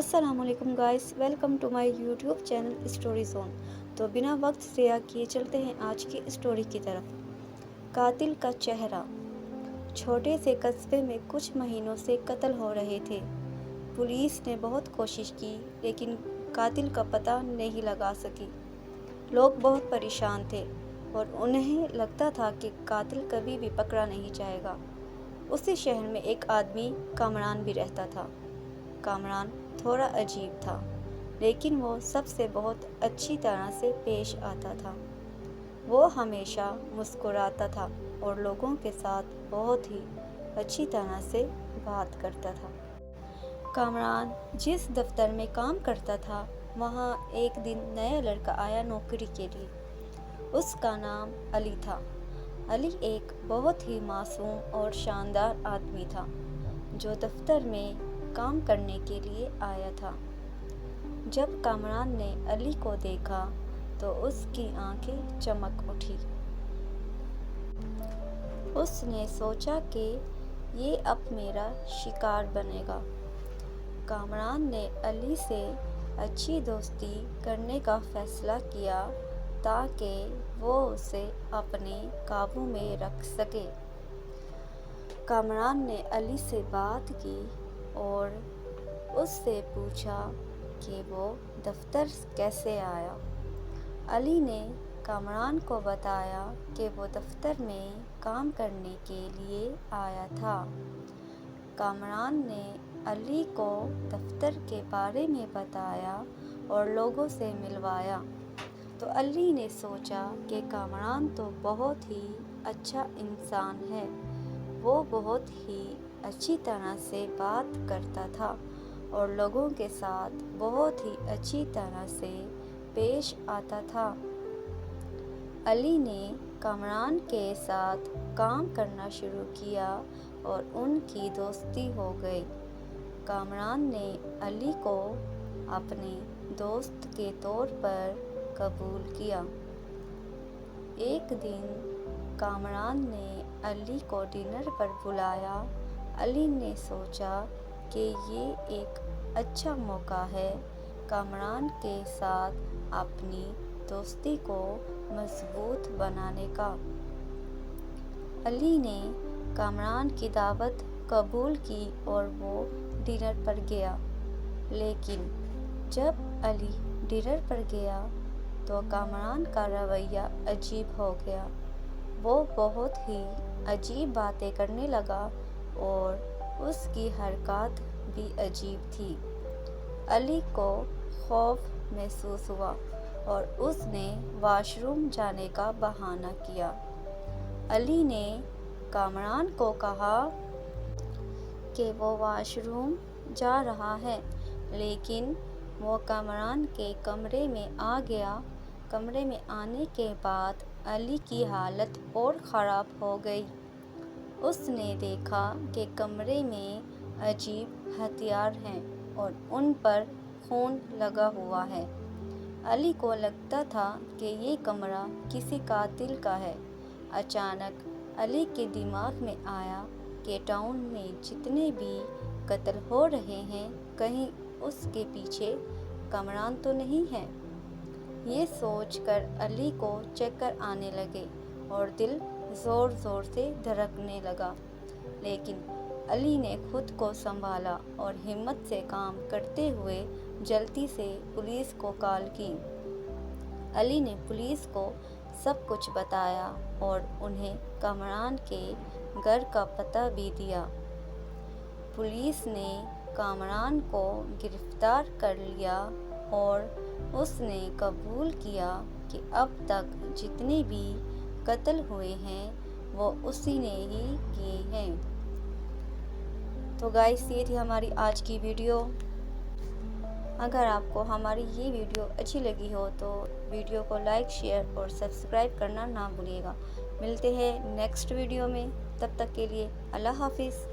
السلام علیکم guys, welcome to my YouTube channel story zone. تو بنا وقت ضائع کیے چلتے ہیں آج کی اسٹوری کی طرف۔ قاتل کا چہرہ۔ چھوٹے سے قصبے میں کچھ مہینوں سے قتل ہو رہے تھے۔ پولیس نے بہت کوشش کی لیکن قاتل کا پتہ نہیں لگا سکی۔ لوگ بہت پریشان تھے اور انہیں لگتا تھا کہ قاتل کبھی بھی پکڑا نہیں جائے گا۔ اسی شہر میں ایک آدمی کامران بھی رہتا تھا۔ کامران تھوڑا عجیب تھا لیکن وہ سب سے بہت اچھی طرح سے پیش آتا تھا۔ وہ ہمیشہ مسکراتا تھا اور لوگوں کے ساتھ بہت ہی اچھی طرح سے بات کرتا تھا۔ کامران جس دفتر میں کام کرتا تھا وہاں ایک دن نیا لڑکا آیا نوکری کے لیے۔ اس کا نام علی تھا۔ علی ایک بہت ہی معصوم اور شاندار آدمی تھا جو دفتر میں کام کرنے کے لیے آیا تھا۔ جب کامران نے علی کو دیکھا تو اس کی آنکھیں چمک اٹھی۔ اس نے سوچا کہ یہ اب میرا شکار بنے گا۔ کامران نے علی سے اچھی دوستی کرنے کا فیصلہ کیا تاکہ وہ اسے اپنے قابو میں رکھ سکے۔ کامران نے علی سے بات کی اور اس سے پوچھا کہ وہ دفتر کیسے آیا۔ علی نے کامران کو بتایا کہ وہ دفتر میں کام کرنے کے لیے آیا تھا۔ کامران نے علی کو دفتر کے بارے میں بتایا اور لوگوں سے ملوایا تو علی نے سوچا کہ کامران تو بہت ہی اچھا انسان ہے۔ وہ بہت ہی اچھی طرح سے بات کرتا تھا اور لوگوں کے ساتھ بہت ہی اچھی طرح سے پیش آتا تھا۔ علی نے کامران کے ساتھ کام کرنا شروع کیا اور ان کی دوستی ہو گئی۔ کامران نے علی کو اپنے دوست کے طور پر قبول کیا۔ ایک دن کامران نے علی کو ڈنر پر بلایا۔ علی نے سوچا کہ یہ ایک اچھا موقع ہے کامران کے ساتھ اپنی دوستی کو مضبوط بنانے کا۔ علی نے کامران کی دعوت قبول کی اور وہ ڈنر پر گیا۔ لیکن جب علی ڈنر پر گیا تو کامران کا رویہ عجیب ہو گیا۔ وہ بہت ہی عجیب باتیں کرنے لگا اور اس کی حرکات بھی عجیب تھی۔ علی کو خوف محسوس ہوا اور اس نے واش روم جانے کا بہانہ کیا۔ علی نے کامران کو کہا کہ وہ واش روم جا رہا ہے لیکن وہ کامران کے کمرے میں آ گیا۔ کمرے میں آنے کے بعد علی کی حالت اور خراب ہو گئی۔ اس نے دیکھا کہ کمرے میں عجیب ہتھیار ہیں اور ان پر خون لگا ہوا ہے۔ علی کو لگتا تھا کہ یہ کمرہ کسی قاتل کا ہے۔ اچانک علی کے دماغ میں آیا کہ ٹاؤن میں جتنے بھی قتل ہو رہے ہیں کہیں اس کے پیچھے کامران تو نہیں ہے۔ یہ سوچ کر علی کو چکر آنے لگے اور دل زور زور سے دھڑکنے لگا۔ لیکن علی نے خود کو سنبھالا اور ہمت سے کام کرتے ہوئے جلدی سے پولیس کو کال کی۔ علی نے پولیس کو سب کچھ بتایا اور انہیں کامران کے گھر کا پتہ بھی دیا۔ پولیس نے کامران کو گرفتار کر لیا اور اس نے قبول کیا کہ اب تک جتنے بھی قتل ہوئے ہیں وہ اسی نے ہی کیے ہیں۔ تو گائس یہ تھی ہماری آج کی ویڈیو۔ اگر آپ کو ہماری یہ ویڈیو اچھی لگی ہو تو ویڈیو کو لائک، شیئر اور سبسکرائب کرنا نہ بھولیے گا۔ ملتے ہیں نیکسٹ ویڈیو میں، تب تک کے لیے اللہ حافظ۔